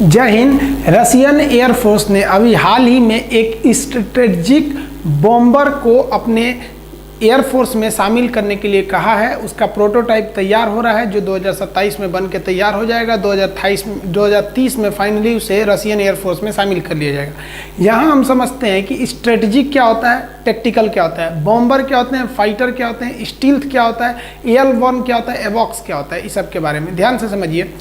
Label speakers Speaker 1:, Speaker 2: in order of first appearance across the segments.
Speaker 1: जय Hind. Russian air force ने अभी हाल ही में एक स्ट्रेटेजिक बॉम्बर को अपने एयरफोर्स में शामिल करने के लिए कहा है। उसका प्रोटोटाइप तैयार हो रहा है जो 2027 में बन के तैयार हो जाएगा। 2030 में फाइनली उसे रशियन एयरफोर्स में शामिल कर लिया जाएगा। यहाँ हम समझते हैं कि स्ट्रेटेजिक क्या होता है, टेक्टिकल क्या होता है, बॉम्बर क्या होते हैं, फाइटर क्या होते हैं, स्टील्थ क्या होता है, AL-1 क्या होता है, एवॉक्स क्या होता है, इस सब के बारे में ध्यान से समझिए।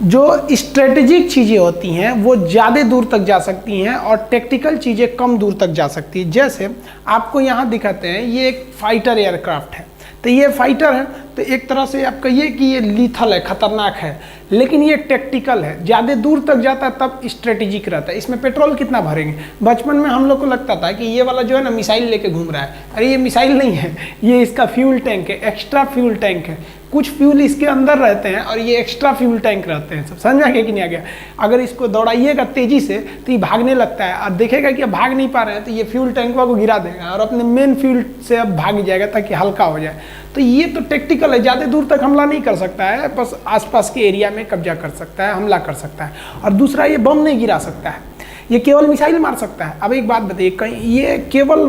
Speaker 1: जो स्ट्रेटेजिक चीज़ें होती हैं वो ज़्यादा दूर तक जा सकती हैं और टेक्टिकल चीज़ें कम दूर तक जा सकती हैं। जैसे आपको यहाँ दिखाते हैं, ये एक फाइटर एयरक्राफ्ट है, तो ये फाइटर है तो एक तरह से आप कहिए कि ये लीथल है, खतरनाक है, लेकिन ये टेक्टिकल है, ज़्यादा दूर तक जाता है तब स्ट्रेटेजिक रहता है। इसमें पेट्रोल कितना भरेंगे? बचपन में हम लोग को लगता था कि ये वाला जो है ना मिसाइल लेके घूम रहा है। अरे ये मिसाइल नहीं है, ये इसका फ्यूल टैंक है, एक्स्ट्रा फ्यूल टैंक है। कुछ फ्यूल इसके अंदर रहते हैं और ये एक्स्ट्रा फ्यूल टैंक रहते हैं। सब समझ आ गया कि नहीं आ गया? अगर इसको दौड़ाइएगा तेजी से तो ये भागने लगता है और देखेगा कि अब भाग नहीं पा रहे हैं तो ये फ्यूल टैंक को गिरा देगा और अपने मेन फ्यूल से अब भाग जाएगा ताकि हल्का हो जाए। तो ये तो टेक्टिकल है, ज़्यादा दूर तक हमला नहीं कर सकता है, बस आसपास के एरिया में कब्जा कर सकता है, हमला कर सकता है। और दूसरा, ये बम नहीं गिरा सकता है, ये केवल मिसाइल मार सकता है। अब एक बात बताइए, कहीं ये केवल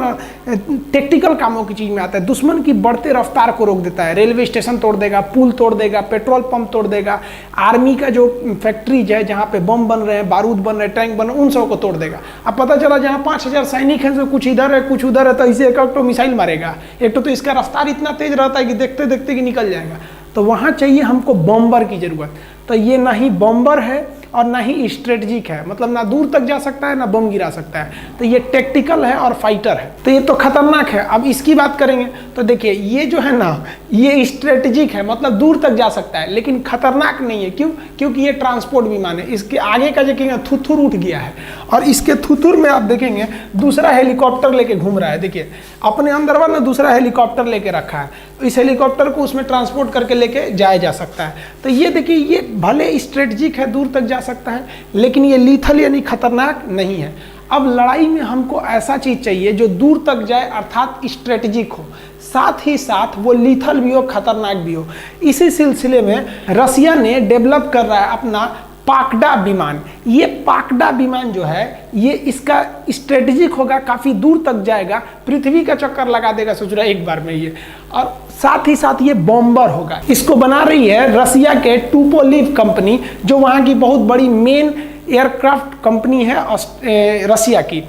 Speaker 1: टेक्टिकल कामों की चीज़ में आता है। दुश्मन की बढ़ते रफ्तार को रोक देता है, रेलवे स्टेशन तोड़ देगा, पुल तोड़ देगा, पेट्रोल पंप तोड़ देगा, आर्मी का जो फैक्ट्रीज है जहाँ पे बम बन रहे हैं, बारूद बन रहे हैं, टैंक बन रहे हैं, उन सब को तोड़ देगा। अब पता चला जहाँ 5000 सैनिक हैं तो कुछ इधर है कुछ उधर है, तो इसे एक तो मिसाइल मारेगा, एक तो इसका रफ्तार इतना तेज रहता है कि देखते देखते कि निकल जाएगा। तो वहाँ चाहिए हमको बॉम्बर की ज़रूरत। तो ये ना ही बॉम्बर है और ना ही स्ट्रेटजिक है, मतलब ना दूर तक जा सकता है ना बम गिरा सकता है। तो ये टेक्टिकल है और फाइटर है, तो ये तो खतरनाक है। अब इसकी बात करेंगे तो देखिए, ये जो है ना ये स्ट्रेटजिक है, मतलब दूर तक जा सकता है लेकिन खतरनाक नहीं है। क्यों? क्योंकि ये ट्रांसपोर्ट विमान है। इसके आगे का देखेंगे थुथुर उठ गया है और इसके थुथुर में आप देखेंगे दूसरा हेलीकॉप्टर लेके घूम रहा है। देखिए अपने अंदर वाला दूसरा हेलीकॉप्टर लेके रखा है, तो इस हेलीकॉप्टर को उसमें ट्रांसपोर्ट करके लेके जाया जा सकता है। तो ये देखिए, ये भले स्ट्रेटजिक है, दूर तक जा सकता है, लेकिन ये लीथल यानी खतरनाक नहीं है। अब लड़ाई में हमको ऐसा चीज़ चाहिए जो दूर तक जाए, अर्थात स्ट्रेटजिक हो, साथ ही साथ वो लीथल भी हो, खतरनाक भी हो। इसी सिलसिले में रसिया ने डेवलप कर रहा है अपना पाकड़ा विमान। ये पाकड़ा विमान जो है ये इसका स्ट्रेटेजिक होगा, काफ़ी दूर तक जाएगा, पृथ्वी का चक्कर लगा देगा, सोच रहा है एक बार में ये, और साथ ही साथ ये बॉम्बर होगा। इसको बना रही है रसिया के टुपोलिव कंपनी, जो वहाँ की बहुत बड़ी मेन एयरक्राफ्ट कंपनी है रसिया की।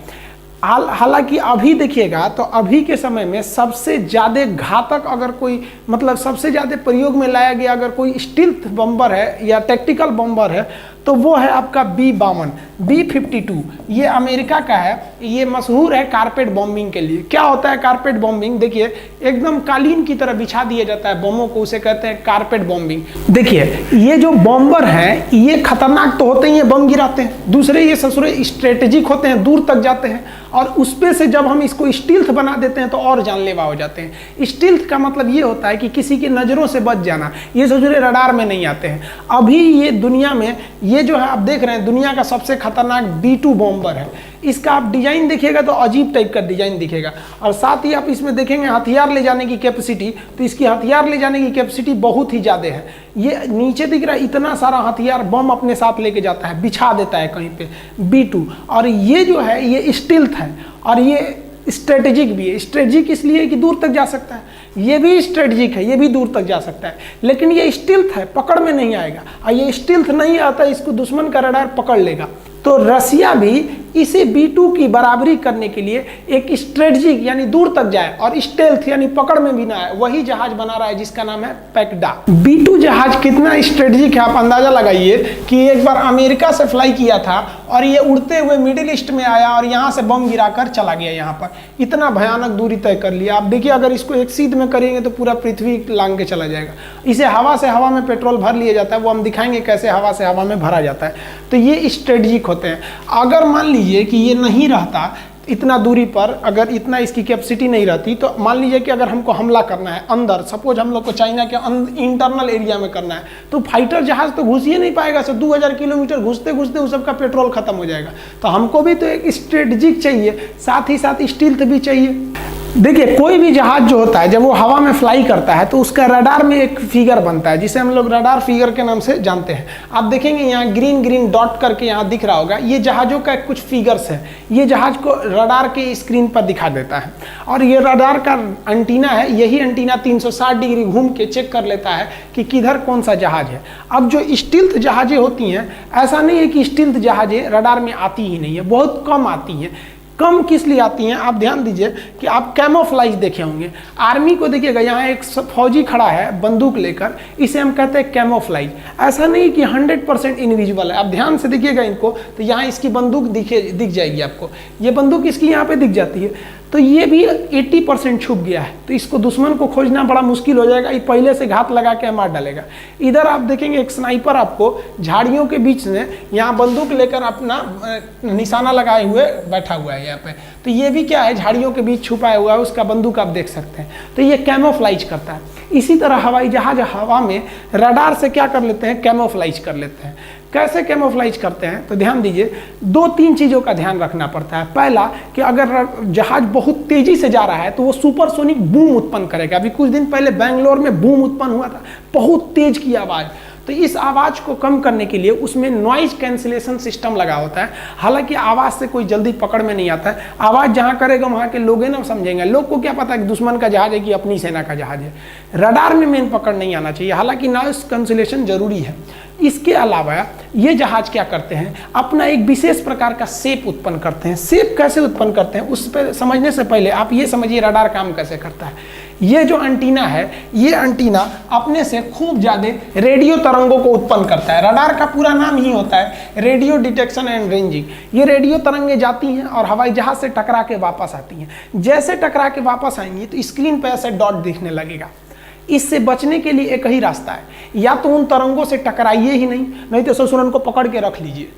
Speaker 1: हालांकि अभी देखिएगा तो अभी के समय में सबसे ज़्यादा घातक अगर कोई, मतलब सबसे ज़्यादा प्रयोग में लाया गया अगर कोई स्टील्थ बॉम्बर है या टेक्टिकल बॉम्बर है तो वो है आपका B-52, B-52। ये अमेरिका का है, ये मशहूर है कारपेट बॉम्बिंग के लिए। क्या होता है कारपेट बॉम्बिंग? देखिए एकदम कालीन की तरह बिछा दिया जाता है बमों को, उसे कहते हैं कारपेट बॉम्बिंग। देखिए ये जो बॉम्बर हैं ये खतरनाक तो होते ही हैं, बम गिराते हैं। दूसरे ये ससुरे स्ट्रेटेजिक होते हैं, दूर तक जाते हैं, और उसपे से जब हम इसको स्टील्थ बना देते हैं तो और जानलेवा हो जाते हैं। स्टील्थ का मतलब ये होता है कि किसी की नज़रों से बच जाना। ये ससुरे रडार में नहीं आते हैं। अभी ये दुनिया में ये जो है आप देख रहे हैं दुनिया का सबसे खतरनाक B-2 बॉम्बर है। इसका आप डिजाइन देखिएगा तो अजीब टाइप का डिजाइन दिखेगा, और साथ ही आप इसमें देखेंगे हथियार ले जाने की कैपेसिटी, तो इसकी हथियार ले जाने की कैपेसिटी बहुत ही ज़्यादा है। ये नीचे दिख रहा है इतना सारा हथियार बम अपने साथ लेके जाता है, बिछा देता है कहीं पे B-2। और ये जो है ये स्टील्थ है और ये स्ट्रेटेजिक भी है। स्ट्रेटेजिक इसलिए कि दूर तक जा सकता है, ये भी स्ट्रेटेजिक है, ये भी दूर तक जा सकता है, लेकिन ये स्टील्थ है, पकड़ में नहीं आएगा। और ये स्टील्थ नहीं आता, इसको दुश्मन का रडार पकड़ लेगा। तो रसिया भी इसे B-2 की बराबरी करने के लिए एक स्ट्रेटेजिक यानी दूर तक जाए और स्टेल्थ यानी पकड़ में भी ना आए, वही जहाज बना रहा है जिसका नाम है पैकड़ा। B-2 जहाज कितना स्ट्रेटेजिक है आप अंदाजा लगाइए कि एक बार अमेरिका से फ्लाई किया था और ये उड़ते हुए मिडिल ईस्ट में आया और यहाँ से बम गिराकर चला गया। यहाँ पर इतना भयानक दूरी तय कर लिया। आप देखिए अगर इसको एक सीध में करेंगे तो पूरा पृथ्वी लांग के चला जाएगा। इसे हवा से हवा में पेट्रोल भर लिया जाता है, वो हम दिखाएंगे कैसे हवा से हवा में भरा जाता है। तो ये स्ट्रेटेजिक होते हैं। अगर मान लीजिए कि ये नहीं रहता इतना दूरी पर, अगर इतना इसकी कैपेसिटी नहीं रहती, तो मान लीजिए कि अगर हमको हमला करना है अंदर, सपोज हम लोग को चाइना के इंटरनल एरिया में करना है, तो फाइटर जहाज तो घुस ही नहीं पाएगा। 2000 किलोमीटर घुसते घुसते उस सबका पेट्रोल खत्म हो जाएगा। तो हमको भी तो एक स्ट्रेटेजिक चाहिए, साथ ही साथ स्टील्थ भी चाहिए। देखिए कोई भी जहाज जो होता है जब वो हवा में फ्लाई करता है तो उसका रडार में एक फिगर बनता है जिसे हम लोग रडार फिगर के नाम से जानते हैं। आप देखेंगे यहाँ ग्रीन ग्रीन डॉट करके यहाँ दिख रहा होगा, ये जहाज़ों का कुछ फिगर्स है, ये जहाज को रडार के स्क्रीन पर दिखा देता है। और ये रडार का एंटीना है, यही एंटीना 360 डिग्री घूम के चेक कर लेता है कि किधर कौन सा जहाज है। अब जो स्टील्थ जहाजें होती हैं, ऐसा नहीं है कि स्टील्थ जहाजें रडार में आती ही नहीं है, बहुत कम आती हैं। कम किस लिए आती हैं आप ध्यान दीजिए कि आप कैमोफ्लाइज देखे होंगे, आर्मी को देखिएगा यहाँ एक फौजी खड़ा है बंदूक लेकर, इसे हम कहते हैं कैमोफ्लाइज। ऐसा नहीं कि 100% इनविजिबल है, आप ध्यान से देखिएगा इनको तो यहाँ इसकी बंदूक दिख जाएगी आपको, ये बंदूक इसकी यहाँ पे दिख जाती है, तो ये भी 80% छुप गया है, तो इसको दुश्मन को खोजना बड़ा मुश्किल हो जाएगा, ये पहले से घात लगा के मार डालेगा। इधर आप देखेंगे एक स्नाइपर आपको झाड़ियों के बीच में यहाँ बंदूक लेकर अपना निशाना लगाए हुए बैठा हुआ है यहाँ पे, तो ये भी क्या है झाड़ियों के बीच छुपाया हुआ है, उसका बंदूक आप देख सकते हैं, तो ये कैमोफ्लाइज करता है। इसी तरह हवाई जहाज हवा में रडार से क्या कर लेते हैं, कैमोफ्लाइज कर लेते हैं। कैसे कैमोफ्लाइज करते हैं तो ध्यान दीजिए, 2-3 चीज़ों का ध्यान रखना पड़ता है। पहला कि अगर जहाज बहुत तेजी से जा रहा है तो वो सुपरसोनिक बूम उत्पन्न करेगा। अभी कुछ दिन पहले बेंगलोर में बूम उत्पन्न हुआ था, बहुत तेज की आवाज़, तो इस आवाज़ को कम करने के लिए उसमें नॉइज कैंसिलेशन सिस्टम लगा होता है। हालांकि आवाज़ से कोई जल्दी पकड़ में नहीं आता है, आवाज़ जहाँ करेगा वहाँ के लोग ना समझेंगे, लोग को क्या पता है कि दुश्मन का जहाज है कि अपनी सेना का जहाज है। रडार में मेन पकड़ नहीं आना चाहिए, हालांकि नॉइज कैंसिलेशन जरूरी है। इसके अलावा ये जहाज क्या करते हैं, अपना एक विशेष प्रकार का शेप उत्पन्न करते हैं। शेप कैसे उत्पन्न करते हैं उस पर समझने से पहले आप ये समझिए रडार काम कैसे करता है। ये जो एंटीना है, ये एंटीना अपने से खूब ज़्यादा रेडियो तरंगों को उत्पन्न करता है। रडार का पूरा नाम ही होता है रेडियो डिटेक्शन एंड रेंजिंग। ये रेडियो तरंगें जाती हैं और हवाई जहाज से टकरा के वापस आती हैं। जैसे टकरा के वापस आएंगी तो स्क्रीन पर ऐसे डॉट दिखने लगेगा। इससे बचने के लिए एक ही रास्ता है, या तो उन तरंगों से टकराइए ही नहीं तो ससुरन को पकड़ के रख लीजिए।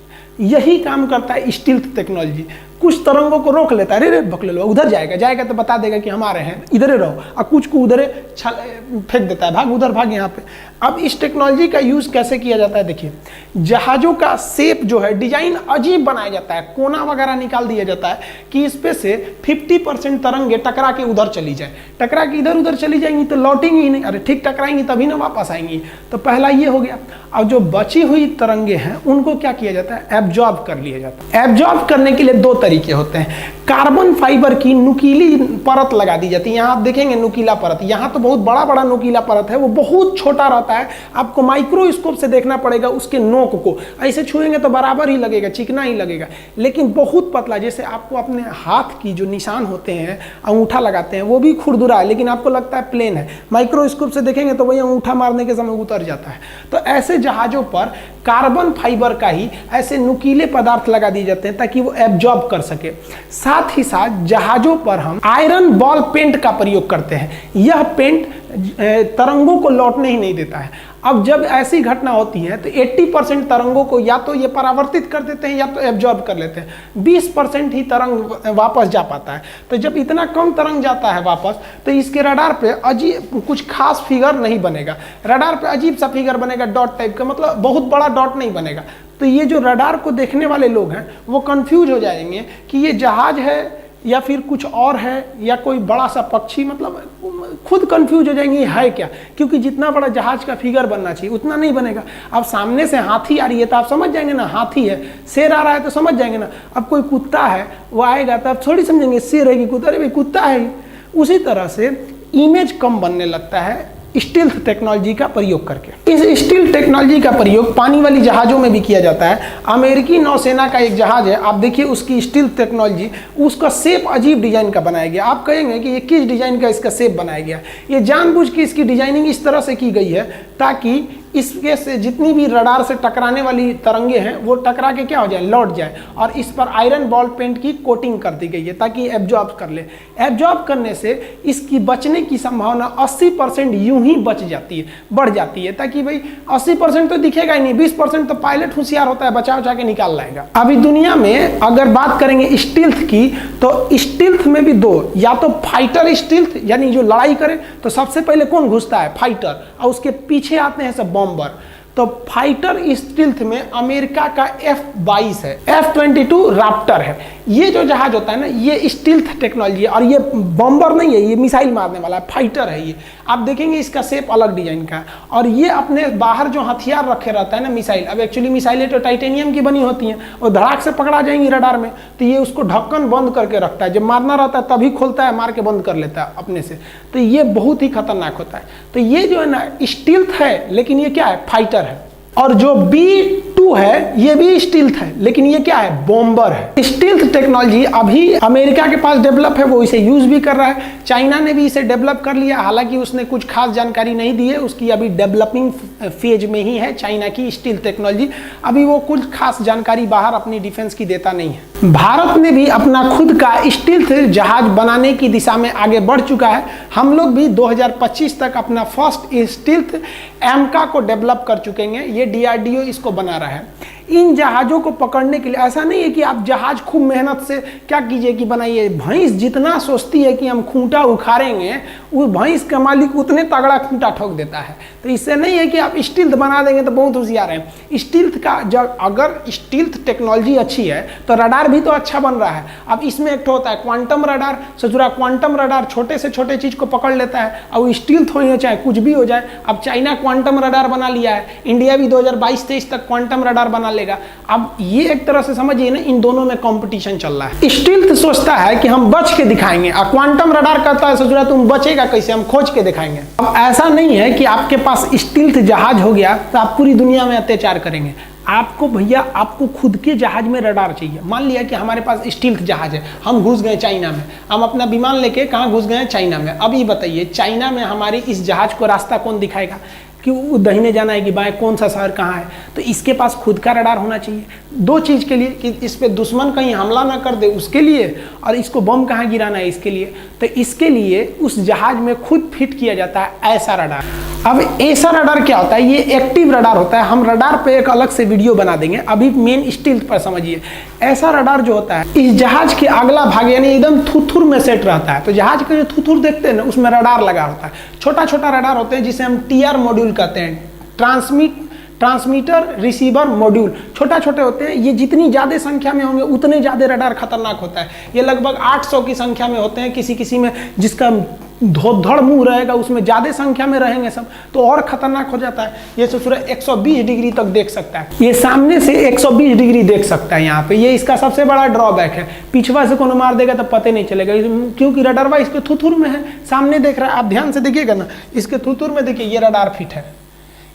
Speaker 1: यही काम करता है स्टील्थ टेक्नोलॉजी। कुछ तरंगों को रोक लेता है, रे बकले लो उधर जाएगा तो बता देगा कि हम आ रहे हैं, इधर रहो, और कुछ को उधर फेंक देता है, भाग उधर भाग यहाँ पे। अब इस टेक्नोलॉजी का यूज़ कैसे किया जाता है, देखिए जहाज़ों का शेप जो है डिजाइन अजीब बनाया जाता है, कोना वगैरह निकाल दिया जाता है कि इस पे से 50% तरंगे टकरा के उधर चली जाए। टकरा के इधर उधर चली जाएंगी तो लौटेंगी ही नहीं, अरे ठीक टकराएंगी तभी ना वापस आएंगी। तो पहला ये हो गया। अब जो बची हुई तरंगे हैं उनको क्या किया जाता है, एब्जॉर्ब कर लिया जाता है। एब्जॉर्ब करने के लिए 2 तरीके होते हैं। कार्बन फाइबर की नुकीली परत लगा दी जाती है। यहाँ आप देखेंगे नुकीला परत, यहाँ तो बहुत बड़ा बड़ा नुकीला परत है, वो बहुत छोटा रहता है, आपको माइक्रोस्कोप से देखना पड़ेगा उसके नोक को, ऐसे छुएंगे तो बराबर ही लगेगा, चिकना ही लगेगा। लेकिन बहुत पतला, जैसे आपको अपने हाथ की जो निशान होते हैं, अंगूठा लगाते हैं, वो भी खुरदुरा है लेकिन आपको लगता है प्लेन है, माइक्रोस्कोप से देखेंगे तो वही अंगूठा मारने के समय उतर जाता है। तो ऐसे जहाज़ों पर कार्बन फाइबर का ही ऐसे नुकीले पदार्थ लगा दिए जाते हैं ताकि वो एब्जॉर्ब कर सके। साथ ही साथ जहाज़ों पर हम आयरन बॉल पेंट का प्रयोग करते हैं। यह पेंट तरंगों को लौटने ही नहीं देता है। अब जब ऐसी घटना होती है तो 80% तरंगों को या तो ये परावर्तित कर देते हैं या तो एब्जॉर्ब कर लेते हैं, 20% ही तरंग वापस जा पाता है। तो जब इतना कम तरंग जाता है वापस तो इसके रडार पे अजीब कुछ खास फिगर नहीं बनेगा, रडार पे अजीब सा फिगर बनेगा डॉट टाइप का, मतलब बहुत बड़ा डॉट नहीं बनेगा। तो ये जो रडार को देखने वाले लोग हैं वो कंफ्यूज हो जाएंगे कि ये जहाज है या फिर कुछ और है या कोई बड़ा सा पक्षी, मतलब खुद कंफ्यूज हो जाएंगे है क्या, क्योंकि जितना बड़ा जहाज का फिगर बनना चाहिए उतना नहीं बनेगा। अब सामने से हाथी आ रही है तो आप समझ जाएंगे ना हाथी है, शेर आ रहा है तो समझ जाएंगे ना। अब कोई कुत्ता है वो आएगा तो आप थोड़ी समझेंगे शेर है कि कुत्ता, अरे भाई कुत्ता है। उसी तरह से इमेज कम बनने लगता है स्टील्थ टेक्नोलॉजी का प्रयोग करके। इस स्टील्थ टेक्नोलॉजी का प्रयोग पानी वाली जहाज़ों में भी किया जाता है। अमेरिकी नौसेना का एक जहाज़ है, आप देखिए उसकी स्टील्थ टेक्नोलॉजी, उसका शेप अजीब डिजाइन का बनाया गया। आप कहेंगे कि ये किस डिजाइन का इसका शेप बनाया गया, ये जानबूझ के इसकी डिजाइनिंग इस तरह से की गई है ताकि इसके से जितनी भी रडार से टकराने वाली तरंगे हैं वो टकरा के क्या हो जाए, लौट जाए। और इस पर आयरन बॉल पेंट की कोटिंग कर दी गई है ताकि एब्जॉर्ब कर ले। एब्जॉर्ब करने से इसकी बचने की संभावना 80% यूं ही बच जाती है, बढ़ जाती है, ताकि भाई 80% तो दिखेगा ही नहीं, 20% तो पायलट होशियार होता है, बचा बचा के निकाल लाएगा। अभी दुनिया में अगर बात करेंगे स्टील्थ की तो स्टील्थ में भी 2, या तो फाइटर स्टील्थ यानी जो लड़ाई करे तो सबसे पहले कौन घुसता है, फाइटर, और उसके पीछे आते हैं सब बॉम्बर। तो फाइटर स्टील्थ में अमेरिका का F-22 है, F-22 राप्टर है। ये जो जहाज होता है ना, ये स्टील्थ टेक्नोलॉजी है और ये बॉम्बर नहीं है, ये मिसाइल मारने वाला है, फाइटर है ये। आप देखेंगे इसका शेप अलग डिजाइन का है और ये अपने बाहर जो हथियार रखे रहता है ना मिसाइल, अब एक्चुअली मिसाइलें तो टाइटेनियम की बनी होती हैं और धड़ाक से पकड़ा जाएंगी रडार में, तो ये उसको ढक्कन बंद करके रखता है, जब मारना रहता है तभी खोलता है, मार के बंद कर लेता है अपने से। तो ये बहुत ही खतरनाक होता है। तो ये जो है ना स्टील्थ है, लेकिन ये क्या है, फाइटर है। और जो B-2 है ये भी स्टील्थ है, लेकिन ये क्या है, बॉम्बर है। स्टील्थ टेक्नोलॉजी अभी अमेरिका के पास डेवलप है, वो इसे यूज भी कर रहा है। चाइना ने भी इसे डेवलप कर लिया, हालांकि उसने कुछ खास जानकारी नहीं दी है, उसकी अभी डेवलपिंग फेज में ही है चाइना की स्टील्थ टेक्नोलॉजी। अभी वो कुछ खास जानकारी बाहर अपनी डिफेंस की देता नहीं है। भारत ने भी अपना खुद का स्टील्थ जहाज बनाने की दिशा में आगे बढ़ चुका है। हम लोग भी 2025 तक अपना फर्स्ट स्टील्थ एमका को डेवलप कर चुके हैं। ये DRDO इसको बना रहा है। इन जहाज़ों को पकड़ने के लिए ऐसा नहीं है कि आप जहाज खूब मेहनत से क्या कीजिए कि बनाइए। भैंस जितना सोचती है कि हम खूंटा उखाड़ेंगे, वो भैंस का मालिक उतने तगड़ा खूंटा ठोक देता है। तो इससे नहीं है कि आप स्टील्थ बना देंगे तो बहुत होशियार हैं। स्टील्थ का जब अगर स्टील्थ टेक्नोलॉजी अच्छी है तो रडार भी तो अच्छा बन रहा है। अब इसमें एक होता है क्वांटम रडार, ससुरा क्वांटम रडार छोटे से छोटे चीज़ को पकड़ लेता है। अब स्टील्थ हो या चाहे कुछ भी हो जाए। अब चाइना क्वांटम रडार बना लिया है, इंडिया भी 2022-23 तक क्वांटम रडार बना लेगा। अब ये एक तरह से समझिए ना, इन दोनों में कंपटीशन चल रहा है। स्टील्थ सोचता है कि हम बच के दिखाएंगे और क्वांटम रडार कहता है ससुरा तुम बचेगा कैसे, हम खोज के दिखाएंगे। अब ऐसा नहीं है कि आपके पास स्टील्थ जहाज हो गया तो आप पूरी दुनिया में अत्याचार करेंगे। आपको भैया आपको खुद के जहाज में रडार चाहिए। मान लिया कि हमारे पास स्टील्थ जहाज है, हम घुस गए चाइना में, हम अपना विमान लेके कहाँ घुस गए, चाइना में। अब ये बताइए चाइना में हमारी इस जहाज को रास्ता कौन दिखाएगा कि वो दाहिने जाना है कि बाएं, कौन सा शहर कहाँ है। तो इसके पास खुद का रडार होना चाहिए दो चीज़ के लिए, कि इस पे दुश्मन कहीं हमला ना कर दे उसके लिए, और इसको बम कहाँ गिराना है इसके लिए। तो इसके लिए उस जहाज में खुद फिट किया जाता है ऐसा रडार। अब ऐसा रडार क्या होता है, ये एक्टिव रडार होता है। हम रडार पे एक अलग से वीडियो बना देंगे, अभी मेन स्टील्थ पर समझिए। ऐसा रडार जो होता है इस जहाज के अगला भाग यानी एकदम थुथुर में सेट रहता है। तो जहाज का जो थुथुर देखते हैं ना, उसमें रडार लगा होता है। छोटा छोटा रडार होते हैं जिसे हम TR मॉड्यूल कहते हैं, ट्रांसमीटर रिसीवर मॉड्यूल। छोटा छोटे होते हैं, ये जितनी ज़्यादा संख्या में होंगे उतने ज़्यादा रडार खतरनाक होता है। ये लगभग 800 की संख्या में होते हैं, किसी किसी में जिसका धोधड़ मुंह रहेगा उसमें ज़्यादा संख्या में रहेंगे सब, तो और खतरनाक हो जाता है। ये ससुरा 120 डिग्री तक देख सकता है, ये सामने से 120 डिग्री देख सकता है यहाँ पे। ये इसका सबसे बड़ा ड्रॉबैक है। पिछवा से कोनो मार देगा तो पता नहीं चलेगा, क्योंकि रडारवा इसके थुथुर में है, सामने देख रहा है। आप ध्यान से देखिएगा ना, इसके थुथुर में देखिए ये रडार फिट है।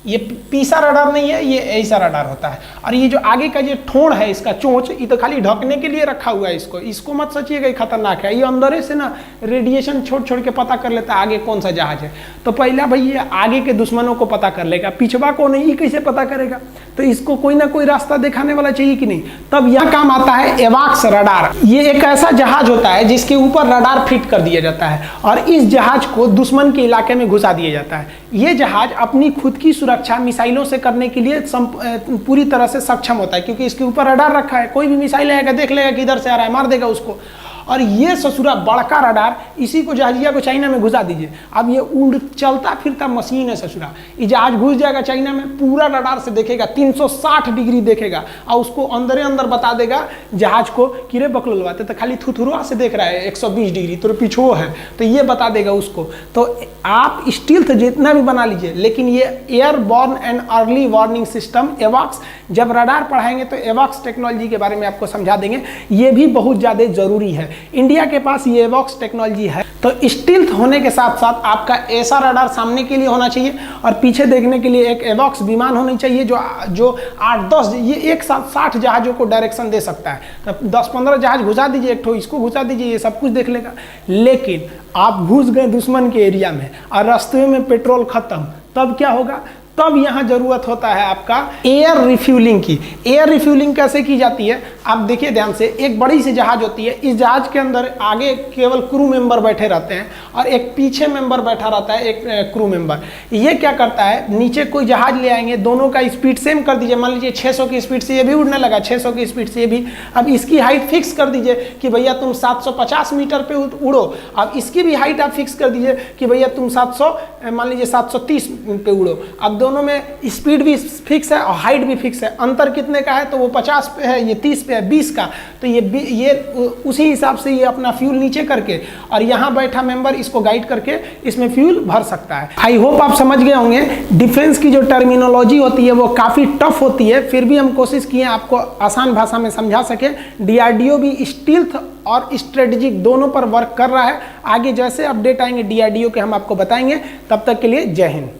Speaker 1: ये पीसा रडार नहीं है, ये ऐसा रडार होता है। और ये जो आगे का ये ठोड़ है इसका चोंच, ये तो खाली ढकने के लिए रखा हुआ है। इसको मत सोचिएगा ये खतरनाक है। ये अंदर से ना रेडिएशन छोड़ छोड़ के पता कर लेता है आगे कौन सा जहाज है। तो पहला भाई ये आगे के दुश्मनों को पता कर लेगा, पिछवा को नहीं, कैसे पता करेगा। तो इसको कोई ना कोई रास्ता दिखाने वाला चाहिए कि नहीं। तब यह काम आता है एवाक्स रडार। ये एक ऐसा जहाज होता है जिसके ऊपर रडार फिट कर दिया जाता है और इस जहाज को दुश्मन के इलाके में घुसा दिया जाता है। ये जहाज अपनी खुद की सुरक्षा मिसाइलों से करने के लिए पूरी तरह से सक्षम होता है, क्योंकि इसके ऊपर रडार रखा है। कोई भी मिसाइल आएगा देख लेगा कि इधर से आ रहा है, मार देगा उसको। और ये ससुरा बड़का रडार, इसी को जहाजिया को चाइना में घुसा दीजिए। अब ये उड़ चलता फिरता मशीन है ससुरा। ये जहाज घुस जाएगा चाइना में, पूरा रडार से देखेगा, 360 डिग्री देखेगा और उसको अंदर अंदर बता देगा जहाज को कि रे बकलवाते तो खाली थुथुरुआ से देख रहा है 120 डिग्री, तो पीछे है, तो ये बता देगा उसको। तो आप स्टील्थ जितना भी बना लीजिए, लेकिन ये airborne and early warning system एवाक्स, जब रडार पढ़ाएंगे तो एवाक्स टेक्नोलॉजी के बारे में आपको समझा देंगे। ये भी बहुत ज़्यादा जरूरी है। इंडिया के पास ये एवाक्स टेक्नोलॉजी है। तो स्टील्थ होने के साथ साथ आपका ऐसा रडार सामने के लिए होना चाहिए और पीछे देखने के लिए एक एवाक्स विमान होनी चाहिए जो 8-10 ये एक साथ 60 जहाज़ों को डायरेक्शन दे सकता है। तो 10-15 जहाज घुसा दीजिए, एक ठो इसको घुसा दीजिए, ये सब कुछ देख लेगा। लेकिन आप घुस गए दुश्मन के एरिया में और रास्ते में पेट्रोल खत्म, तब क्या होगा? तब यहाँ जरूरत होता है आपका एयर रिफ्यूलिंग की। एयर रिफ्यूलिंग कैसे की जाती है आप देखिए ध्यान से। एक बड़ी सी जहाज होती है, इस जहाज के अंदर आगे केवल क्रू मेंबर बैठे रहते हैं और एक पीछे मेंबर बैठा रहता है, एक क्रू मेंबर। ये क्या करता है, नीचे कोई जहाज ले आएंगे, दोनों का स्पीड सेम कर दीजिए। मान लीजिए 600 की स्पीड से ये भी उड़ने लगा, 600 की स्पीड से ये भी। अब इसकी हाइट फिक्स कर दीजिए कि भैया तुम 750 मीटर पे उड़ो। अब इसकी भी हाइट आप फिक्स कर दीजिए कि भैया तुम 700 मान लीजिए 730 पे उड़ो। अब दोनों में स्पीड भी फिक्स है और हाइट भी फिक्स है। अंतर कितने का है, तो वो 50 पे है, ये 30 पे है, 20 का। तो ये उसी हिसाब से ये अपना फ्यूल नीचे करके और यहाँ बैठा मेंबर इसको गाइड करके इसमें फ्यूल भर सकता है। आई होप आप समझ गए होंगे। डिफेंस की जो टर्मिनोलॉजी होती है वो काफ़ी टफ होती है, फिर भी हम कोशिश किए आपको आसान भाषा में समझा सके। डीआरडीओ भी स्टील्थ और स्ट्रेटेजिक दोनों पर वर्क कर रहा है। आगे जैसे अपडेट आएंगे डीआरडीओ के हम आपको बताएंगे। तब तक के लिए जय हिंद।